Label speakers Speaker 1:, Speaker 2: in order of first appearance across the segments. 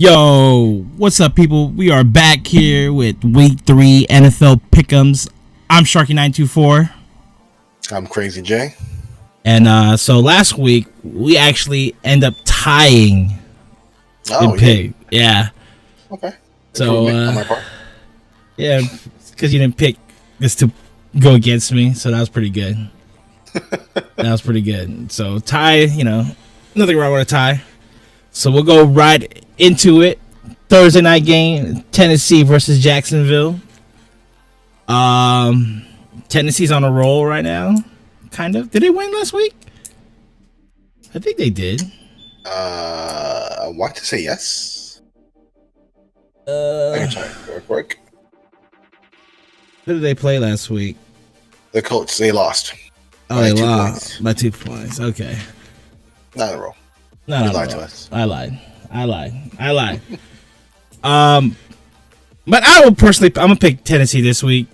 Speaker 1: Yo, what's up, people? We are back here with Week 3 NFL Pick Ems. I'm Sharky924.
Speaker 2: I'm CrayZJaye.
Speaker 1: And so last week, we actually end up tying
Speaker 2: Oh,
Speaker 1: in pick. Yeah.
Speaker 2: Okay.
Speaker 1: So,
Speaker 2: on my part.
Speaker 1: yeah, because you didn't pick this to go against me, so that was pretty good. That was pretty good. So, tie, nothing wrong with a tie. So we'll go right into it. Thursday night game, Tennessee versus Jacksonville. Tennessee's on a roll right now. Kind of. Did they win last week? I think they did.
Speaker 2: I want to say yes. I can try it real quick.
Speaker 1: Who did they play last week?
Speaker 2: The Colts, they lost.
Speaker 1: Oh, they lost by 2 points. Okay.
Speaker 2: Not in a row.
Speaker 1: No,
Speaker 2: you lied to us.
Speaker 1: I lied. But I will personally, I'm gonna pick Tennessee this week.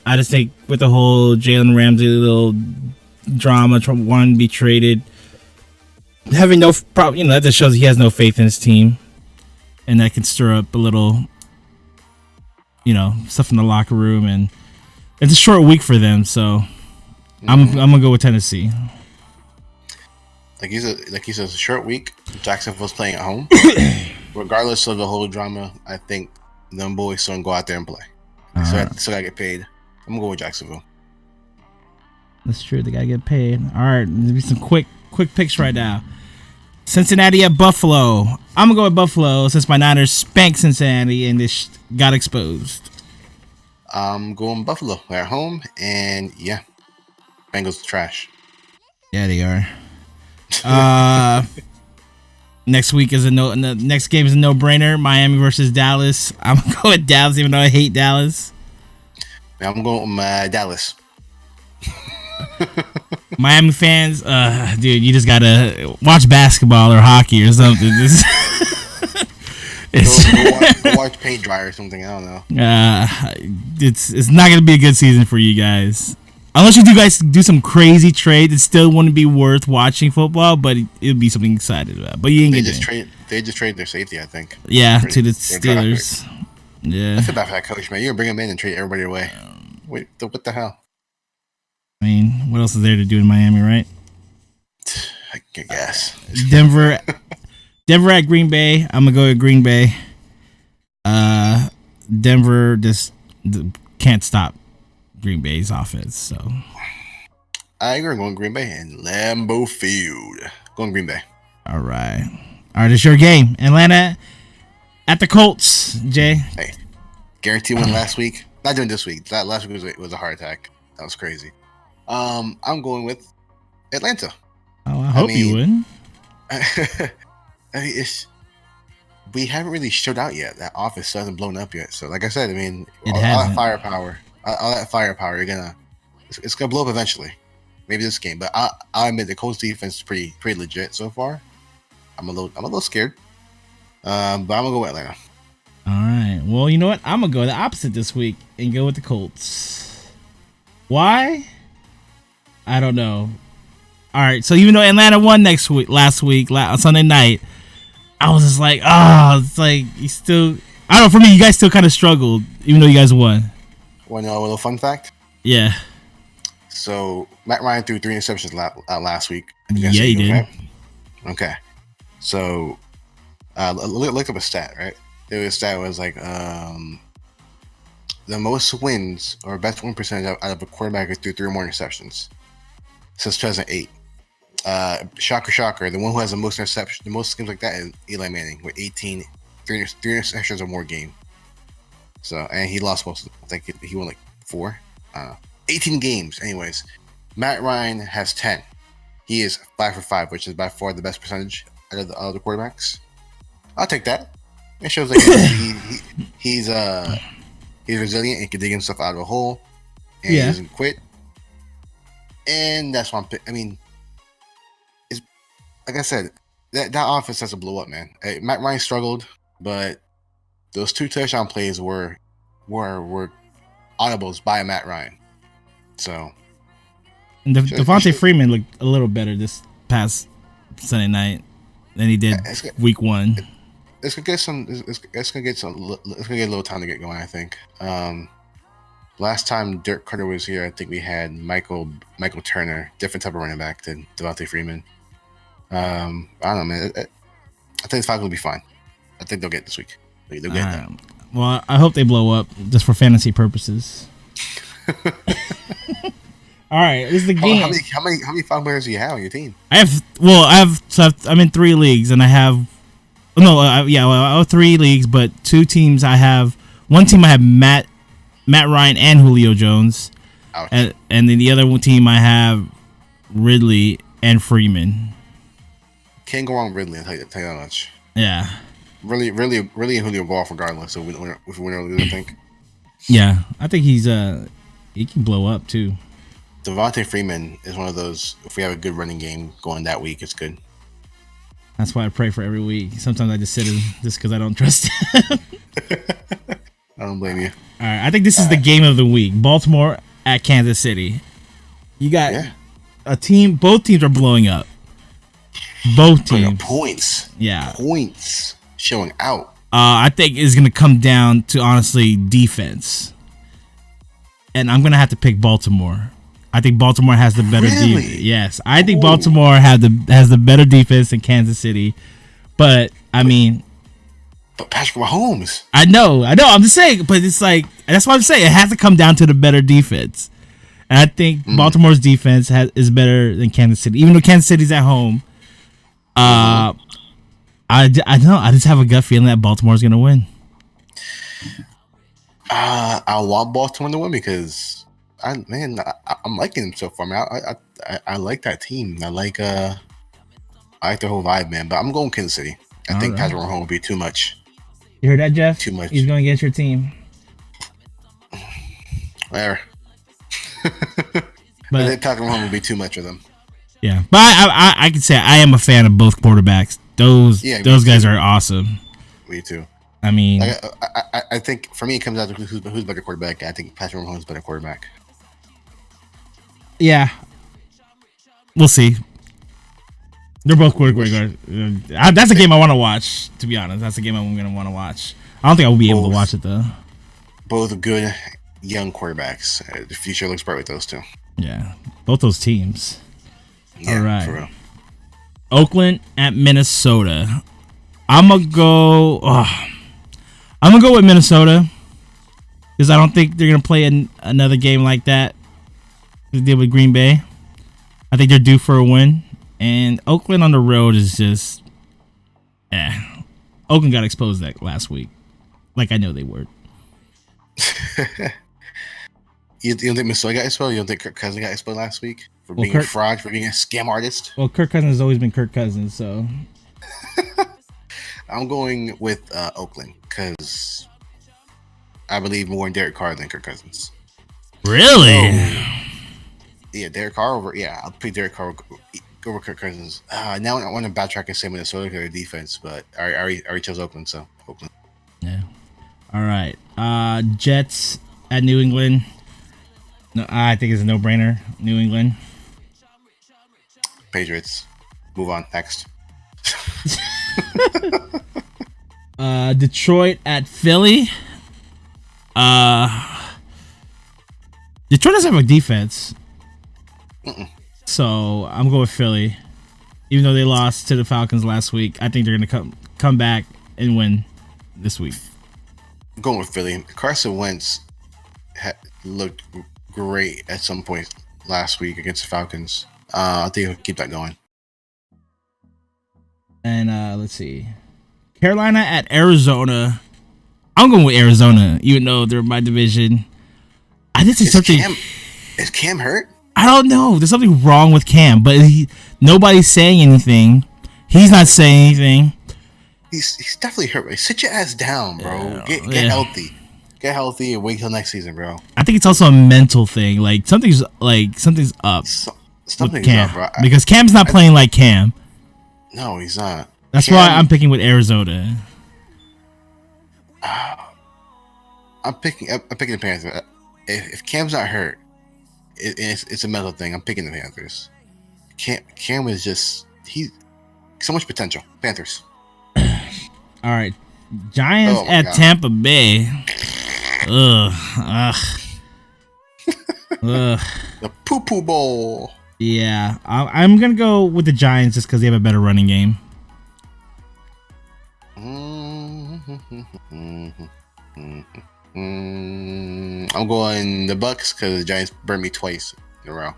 Speaker 1: I just think with the whole Jalen Ramsey little drama, Trump wanting to be traded, having no problem, that just shows he has no faith in his team, and that can stir up a little, stuff in the locker room, and it's a short week for them. So I'm gonna go with Tennessee.
Speaker 2: Like you said, it's a short week. Jacksonville's playing at home. Regardless of the whole drama, I think them boys still go out there and play. So I get paid. I'm gonna go with Jacksonville.
Speaker 1: That's true. They gotta get paid. All right, there's be some quick picks right now. Cincinnati at Buffalo. I'm gonna go with Buffalo since my Niners spanked Cincinnati and this got exposed.
Speaker 2: I'm going Buffalo. They're at home, and yeah, Bengals trash.
Speaker 1: Yeah, they are. Next week is the next game is a no-brainer. Miami versus Dallas. I'm gonna go with Dallas, even though I hate Dallas.
Speaker 2: I'm going with Dallas.
Speaker 1: Miami fans, dude, you just gotta watch basketball or hockey or something.
Speaker 2: Go watch paint dry or something. I don't know.
Speaker 1: It's not gonna be a good season for you guys. Unless you guys do some crazy trade, it still wouldn't be worth watching football, but it'd be something excited about. But you ain't
Speaker 2: They just traded their safety, I think.
Speaker 1: Yeah, to the Steelers. Yeah.
Speaker 2: I feel bad for that coach, man. You're gonna bring him in and trade everybody away. Wait, what the hell?
Speaker 1: I mean, what else is there to do in Miami, right?
Speaker 2: I guess.
Speaker 1: Denver at Green Bay. I'm gonna go with Green Bay. Denver just can't stop Green Bay's offense, so
Speaker 2: I agree. I'm going Green Bay and Lambeau Field. Going Green Bay.
Speaker 1: All right, it's your game. Atlanta at the Colts. Jay.
Speaker 2: Hey, guarantee win last week. Not doing this week. Last week was a heart attack. That was crazy. I'm going with Atlanta.
Speaker 1: Oh, I hope you win.
Speaker 2: We haven't really showed out yet. That office hasn't blown up yet. So, like I said, all that firepower, it's gonna blow up eventually. Maybe this game, but I admit the Colts defense is pretty legit so far. I'm a little scared, but I'm gonna go with Atlanta.
Speaker 1: All right. Well, you know what? I'm gonna go the opposite this week and go with the Colts. Why? I don't know. All right. So even though Atlanta won last week on Sunday night, I was just like, it's like you still. I don't know. For me, you guys still kind of struggled, even though you guys won.
Speaker 2: Want to know a little fun fact?
Speaker 1: Yeah.
Speaker 2: So Matt Ryan threw 3 interceptions last week.
Speaker 1: Yeah, he did.
Speaker 2: Right? Okay. So look up a stat, right? The stat was like the most wins or best win percentage out of a quarterback who threw 3 or more interceptions since 2008. Shocker. The one who has the most interceptions, the most games like that is Eli Manning with 18, 3 interceptions or more game. So, and he lost most of them. I think he won like 4. 18 games. Anyways, Matt Ryan has 10. He is 5 for 5, which is by far the best percentage out of the other quarterbacks. I'll take that. It shows like he's resilient and can dig himself out of a hole, and he doesn't quit. And that's why it's like I said, that offense has to blow up, man. Matt Ryan struggled, but those 2 touchdown plays were audibles by Matt Ryan. So,
Speaker 1: Devontae Freeman looked a little better this past Sunday night than he did week 1.
Speaker 2: it's gonna get some. It's gonna get some. It's gonna get a little time to get going. I think. Last time Dirk Carter was here, I think we had Michael Turner, different type of running back than Devontae Freeman. I don't know, man. I think the Falcons will be fine. I think they'll get it this week. They'll get that.
Speaker 1: Well, I hope they blow up just for fantasy purposes. All right, this is the game.
Speaker 2: How many Falcon players do you have on your team?
Speaker 1: I'm in 3 leagues, and I have. I have 3 leagues, but 2 teams I have. One team I have Matt Ryan and Julio Jones, and then the other team I have Ridley and Freeman.
Speaker 2: Can't go wrong with Ridley. I'll tell you that much.
Speaker 1: Yeah.
Speaker 2: Really, and Julio go off regardless. So we win or lose, I think.
Speaker 1: Yeah, I think he can blow up too.
Speaker 2: Devontae Freeman is one of those. If we have a good running game going that week, it's good.
Speaker 1: That's why I pray for every week. Sometimes I just sit him just because I don't trust him.
Speaker 2: I don't blame you.
Speaker 1: All right, I think this is the game of the week. Baltimore at Kansas City. You got a team. Both teams are blowing up. Both teams.
Speaker 2: Points.
Speaker 1: Yeah.
Speaker 2: Points showing out.
Speaker 1: I think it's going to come down to, honestly, defense. And I'm going to have to pick Baltimore. I think Baltimore has the better defense. Yes. I think Baltimore has the better defense than Kansas City. But
Speaker 2: Patrick Mahomes.
Speaker 1: I know. I'm just saying, but it's like, that's what I'm saying. It has to come down to the better defense. And I think Baltimore's defense is better than Kansas City. Even though Kansas City's at home, I just have a gut feeling that Baltimore's going to win.
Speaker 2: I want Baltimore to win because I'm liking them so far. I like that team. I like the whole vibe, man. But I'm going Kansas City. I think Patrick Mahomes will be too much.
Speaker 1: You heard that, Jeff?
Speaker 2: Too much.
Speaker 1: He's going against your team.
Speaker 2: Whatever. But I think Patrick Mahomes will be too much for them.
Speaker 1: Yeah, but I can say I am a fan of both quarterbacks. Those guys are awesome.
Speaker 2: Me too. I think for me it comes down to who's better quarterback. I think Patrick Mahomes is better quarterback.
Speaker 1: Yeah, we'll see. They're both quarterbacks. That's a game I want to watch. To be honest, that's a game I'm going to want to watch. I don't think I will be able to watch it though.
Speaker 2: Both good young quarterbacks. The future looks bright with those two.
Speaker 1: Yeah, both those teams.
Speaker 2: Yeah,
Speaker 1: all right.
Speaker 2: For real.
Speaker 1: Oakland at Minnesota. I'm gonna go with Minnesota because I don't think they're gonna play another game like that they did with Green Bay. I think they're due for a win, and Oakland on the road is just, Oakland got exposed that last week, like I know they would.
Speaker 2: You don't think Minnesota got exposed? You don't think Kirk Cousins got exposed last week for being a fraud, for being a scam artist?
Speaker 1: Well, Kirk Cousins has always been Kirk Cousins, so.
Speaker 2: I'm going with Oakland because I believe more in Derek Carr than Kirk Cousins.
Speaker 1: Really?
Speaker 2: Yeah, Derek Carr over. Yeah, I'll pick Derek Carr over Kirk Cousins. Now I want to backtrack and say Minnesota because of their defense, but I already chose Oakland, so Oakland.
Speaker 1: Yeah. All right. Jets at New England. No, I think it's a no-brainer. New England.
Speaker 2: Patriots. Move on. Next.
Speaker 1: Detroit at Philly. Detroit doesn't have a defense. So I'm going with Philly. Even though they lost to the Falcons last week, I think they're going to come back and win this week.
Speaker 2: I'm going with Philly. Carson Wentz looked great at some point last week against the Falcons. I think he'll keep that going.
Speaker 1: And let's see. Carolina at Arizona. I'm going with Arizona, even though they're my division. I just see something.
Speaker 2: Is Cam hurt?
Speaker 1: I don't know. There's something wrong with Cam, but nobody's saying anything. He's not saying anything.
Speaker 2: He's definitely hurt. Sit your ass down, bro. Get healthy. Get healthy and wait till next season, bro.
Speaker 1: I think it's also a mental thing. Like something's up.
Speaker 2: Something's
Speaker 1: Cam,
Speaker 2: up, bro.
Speaker 1: Because Cam's not playing like Cam.
Speaker 2: No, he's not.
Speaker 1: That's why I'm picking with Arizona.
Speaker 2: I'm picking the Panthers. If Cam's not hurt, it's a mental thing. I'm picking the Panthers. Cam is just he's so much potential. Panthers.
Speaker 1: All right, Giants
Speaker 2: Oh my
Speaker 1: at
Speaker 2: God.
Speaker 1: Tampa Bay. Ugh. Ugh.
Speaker 2: The Poo Poo Bowl.
Speaker 1: Yeah, I'm gonna go with the Giants just because they have a better running game.
Speaker 2: I'm going the Bucks because the Giants burned me twice in a row.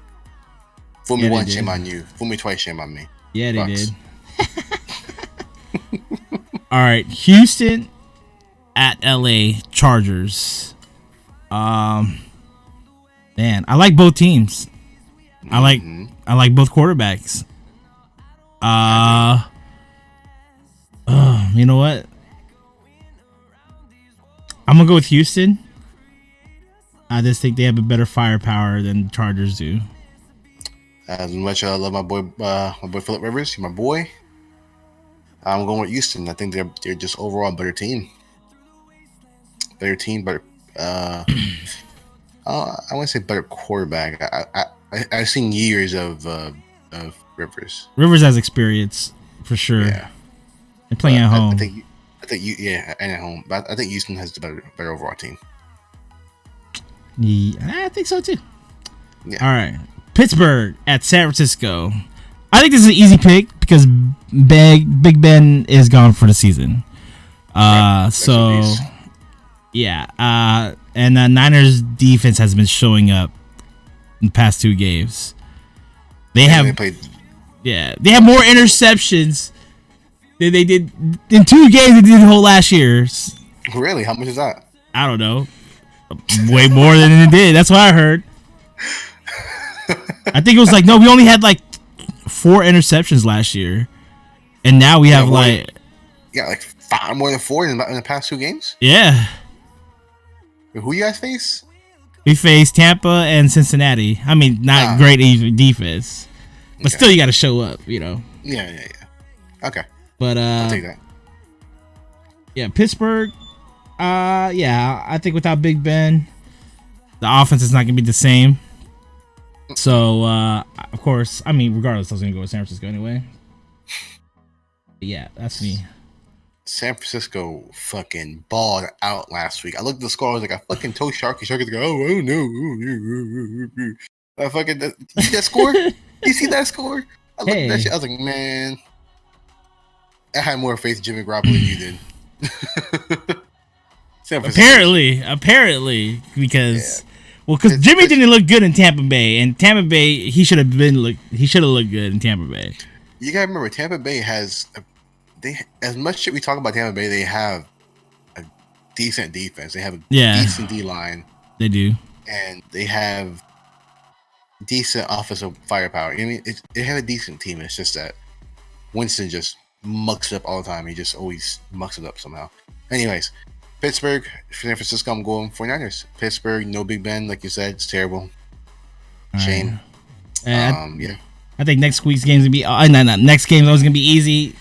Speaker 2: Fool me
Speaker 1: Yeah, they
Speaker 2: once,
Speaker 1: did.
Speaker 2: shame on you. Fool me twice, shame on me.
Speaker 1: Yeah, they
Speaker 2: Bucks.
Speaker 1: did. All right, Houston at LA Chargers. Man, I like both teams. I like both quarterbacks. You know what? I'm gonna go with Houston. I just think they have a better firepower than the Chargers do.
Speaker 2: As much as I love my boy Phillip Rivers, my boy, I'm going with Houston. I think they're just overall a better team. Better team, better. I want to say better quarterback. I've seen years of Rivers.
Speaker 1: Rivers has experience for sure.
Speaker 2: Yeah,
Speaker 1: They're playing at home.
Speaker 2: I think yeah, and at home. But I think Houston has the better overall team.
Speaker 1: Yeah, I think so too.
Speaker 2: Yeah.
Speaker 1: All right, Pittsburgh at San Francisco. I think this is an easy pick because Big Ben is gone for the season. So yeah, and the Niners defense has been showing up in the past 2 games. They have more interceptions than they did in 2 games they did the whole last year.
Speaker 2: Really? How much is that?
Speaker 1: I don't know. Way more than it did. That's what I heard. I think it was like, no, we only had like 4 interceptions last year. And now we have like
Speaker 2: 5 more than 4 in the past 2 games?
Speaker 1: Yeah.
Speaker 2: Who you guys face?
Speaker 1: We faced Tampa and Cincinnati. I mean, not great defense. But still, you got to show up, you know.
Speaker 2: Yeah. Okay.
Speaker 1: But
Speaker 2: I'll take that.
Speaker 1: Yeah, Pittsburgh. I think without Big Ben, the offense is not gonna be the same. So, of course, I mean, regardless, I was gonna go with San Francisco anyway. But yeah, that's me.
Speaker 2: San Francisco fucking balled out last week. I looked at the score. I was like, I fucking told Sharky. Sharky's like, oh no. I fucking, you see that score? You see that score? I looked at that shit. I was like, man, I had more faith in Jimmy Garoppolo than you did.
Speaker 1: Apparently, because because Jimmy didn't look good in Tampa Bay, and Tampa Bay he should have looked good in Tampa Bay.
Speaker 2: You gotta remember, Tampa Bay has as much shit we talk about Tampa Bay, they have a decent defense. They have a decent D line.
Speaker 1: They do,
Speaker 2: and they have decent offensive firepower. I mean, they have a decent team. It's just that Winston just mucks it up all the time. He just always mucks it up somehow. Anyways, Pittsburgh, San Francisco, I'm going 49ers. Pittsburgh, no Big Ben, like you said, it's terrible. Shame.
Speaker 1: I think next week's game's gonna be next game's always gonna be easy.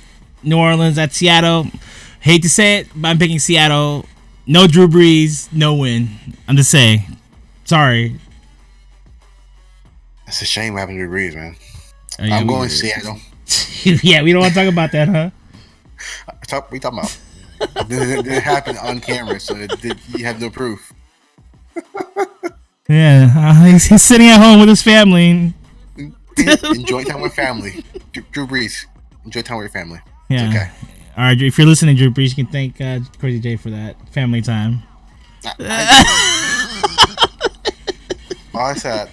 Speaker 1: New Orleans at Seattle. Hate to say it, but I'm picking Seattle. No Drew Brees, no win. I'm just saying. Sorry.
Speaker 2: It's a shame what happened to Drew Brees, man. I'm going Seattle.
Speaker 1: Yeah, we don't want to talk about that, huh?
Speaker 2: What are you talking about? It didn't happen on camera, so you have no proof.
Speaker 1: Yeah, he's sitting at home with his family.
Speaker 2: Enjoy time with family. Drew Brees, enjoy time with your family.
Speaker 1: Yeah.
Speaker 2: It's okay.
Speaker 1: All right, if you're listening, Drew Brees, you can thank CrayZJaye for that family time.
Speaker 2: All I said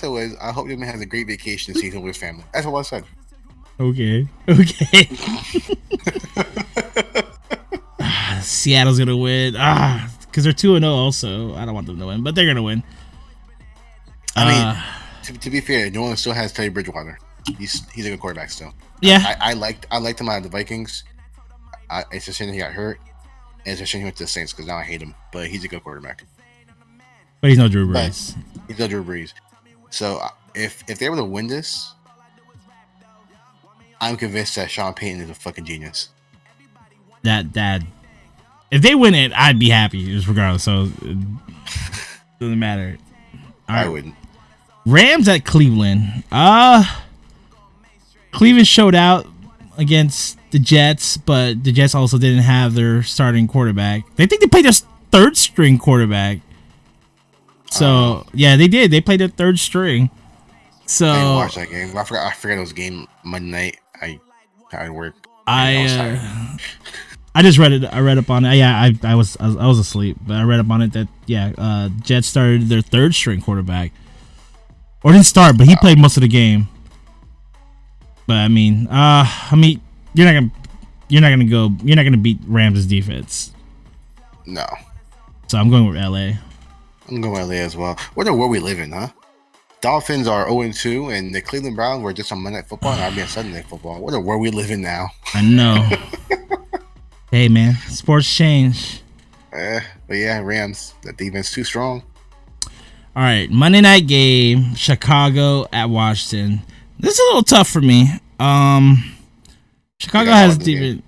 Speaker 2: was, I hope Jimmy has a great vacation season with his family. That's all I said.
Speaker 1: Okay. Seattle's gonna win. Because they're 2-0 also. I don't want them to win, but they're gonna win.
Speaker 2: I mean, to be fair, New Orleans still has Teddy Bridgewater. He's a good quarterback still.
Speaker 1: Yeah.
Speaker 2: I liked him out of the Vikings. It's a shame he got hurt. And it's a shame he went to the Saints because now I hate him. But he's a good quarterback.
Speaker 1: But he's no Drew Brees.
Speaker 2: He's no Drew Brees. So if they were to win this, I'm convinced that Sean Payton is a fucking genius.
Speaker 1: That if they win it, I'd be happy just regardless. So it doesn't matter. All right.
Speaker 2: I wouldn't.
Speaker 1: Rams at Cleveland. Cleveland showed out against the Jets, but the Jets also didn't have their starting quarterback. They think they played their third string quarterback. So yeah, they did. They played their third string. So
Speaker 2: I didn't watch that game. I forgot it was a game Monday night. I worked.
Speaker 1: I just read it. I read up on it. Yeah, I was asleep, but I read up on it that Jets started their third string quarterback, or didn't start, but he played most of the game. But I mean, you're not gonna beat Rams' defense.
Speaker 2: No.
Speaker 1: So I'm going with LA.
Speaker 2: I'm going with LA as well. What a world we live in, huh? Dolphins are 0-2, and the Cleveland Browns were just on Monday Night Football and RB on Sunday Night Football. What a world we live in now.
Speaker 1: I know. Hey man, sports change.
Speaker 2: But yeah, Rams. The defense too strong.
Speaker 1: All right, Monday night game, Chicago at Washington. This is a little tough for me. Chicago has defense,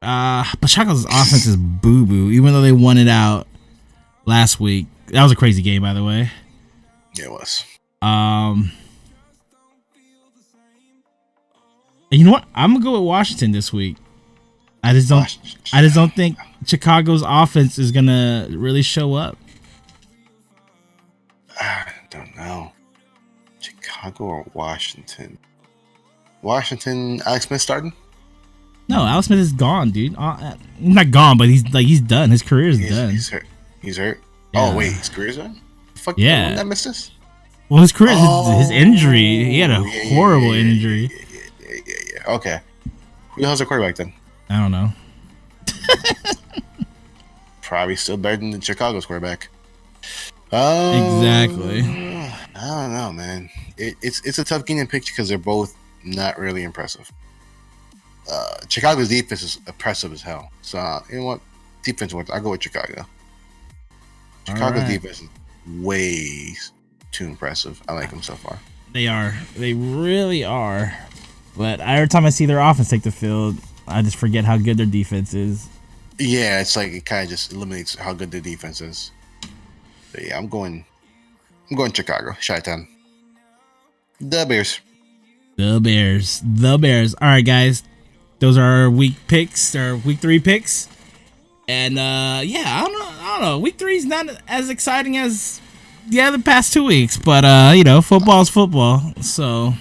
Speaker 1: but Chicago's offense is boo boo. Even though they won it out last week, that was a crazy game, by the way.
Speaker 2: Yeah, it was.
Speaker 1: You know what? I'm gonna go with Washington this week. I just don't think Chicago's offense is gonna really show up.
Speaker 2: I don't know. Chicago or Washington? Washington. Alex Smith starting?
Speaker 1: No, Alex Smith is gone, dude. Not gone, but he's done. His career is done.
Speaker 2: He's hurt. He's hurt.
Speaker 1: Yeah.
Speaker 2: Oh wait, his career's done. Fuck
Speaker 1: yeah.
Speaker 2: Did I miss this?
Speaker 1: Well, his career, his injury. He had a horrible injury.
Speaker 2: Yeah. Okay. Who the hell's the quarterback then?
Speaker 1: I don't know.
Speaker 2: Probably still better than Chicago's quarterback.
Speaker 1: Exactly.
Speaker 2: I don't know, man. It's a tough game to pick because they're both not really impressive. Chicago's defense is impressive as hell. So you know what? Defense wins. I'll go with Chicago. Chicago's defense is way too impressive. I like them so far.
Speaker 1: They are. They really are. But every time I see their offense take the field, I just forget how good their defense is.
Speaker 2: Yeah, it's like it kind of just eliminates how good the defense is. But yeah, I'm going Chicago. Chi-town. The Bears.
Speaker 1: All right, guys. Those are our week picks, our week 3 picks. And yeah, I don't know. Week 3 is not as exciting as the other past 2 weeks, but football's football. So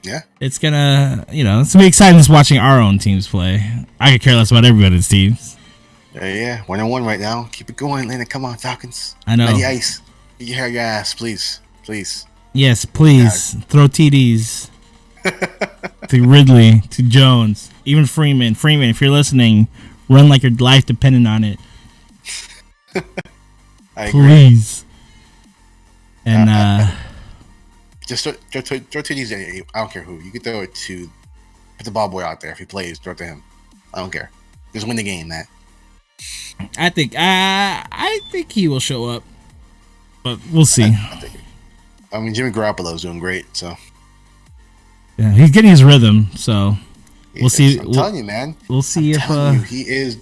Speaker 2: yeah,
Speaker 1: it's gonna be exciting just watching our own teams play. I could care less about everybody's teams.
Speaker 2: Yeah, 1-1 right now. Keep it going, Atlanta. Come on, Falcons.
Speaker 1: I know.
Speaker 2: The ice. You hear your ass, please.
Speaker 1: Yes, please. Throw TDs to Ridley, to Jones, even Freeman. Freeman, if you're listening, run like your life depended on it.
Speaker 2: I agree.
Speaker 1: Please. And
Speaker 2: just throw TDs in. I don't care who. You can throw it to put the ball boy out there. If he plays, throw it to him. I don't care. Just win the game, Matt.
Speaker 1: I think he will show up, but we'll see.
Speaker 2: I mean, Jimmy Garoppolo's doing great, so
Speaker 1: yeah, he's getting his rhythm. So we'll see.
Speaker 2: I'm telling you, man.
Speaker 1: We'll see if
Speaker 2: he is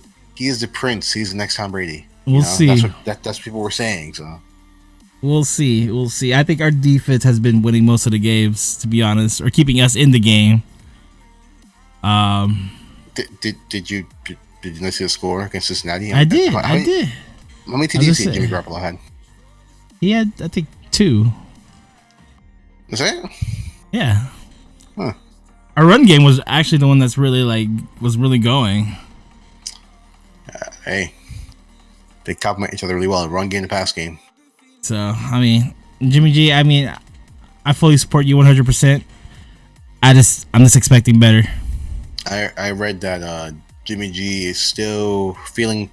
Speaker 2: the prince. He's the next Tom Brady.
Speaker 1: We'll see.
Speaker 2: That's what people were saying. So
Speaker 1: we'll see. I think our defense has been winning most of the games, to be honest, or keeping us in the game.
Speaker 2: Did you see the score against Cincinnati?
Speaker 1: I did.
Speaker 2: How many TDs did Jimmy Garoppolo had?
Speaker 1: He had, I think, 2.
Speaker 2: Is that it?
Speaker 1: Yeah.
Speaker 2: Huh.
Speaker 1: Our run game was actually the one that's really going.
Speaker 2: Hey, they complement each other really well. Run game and pass game.
Speaker 1: So I mean, Jimmy G. I mean, I fully support you 100%. I'm just expecting better.
Speaker 2: I read that Jimmy G is still feeling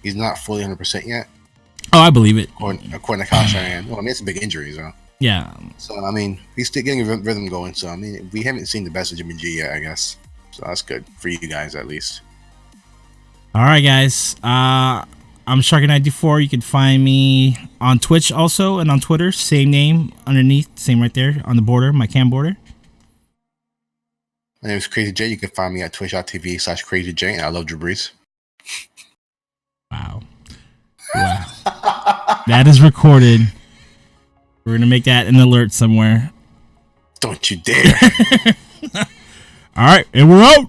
Speaker 2: he's not fully 100% yet.
Speaker 1: Oh, I believe it.
Speaker 2: According to Kyle Shanahan. Well, I mean, it's a big injury, so.
Speaker 1: Yeah.
Speaker 2: So, I mean, he's still getting a rhythm going. So, I mean, we haven't seen the best of Jimmy G yet, I guess. So, that's good for you guys, at least.
Speaker 1: All right, guys. I'm Sharky94. You can find me on Twitch also and on Twitter. Same name underneath. Same right there on the border, my cam border.
Speaker 2: My name is CrayZJaye. You can find me at twitch.tv/CrayZJaye. And I love Drew Brees.
Speaker 1: Wow. That is recorded. We're going to make that an alert somewhere.
Speaker 2: Don't you dare.
Speaker 1: All right, and we're out.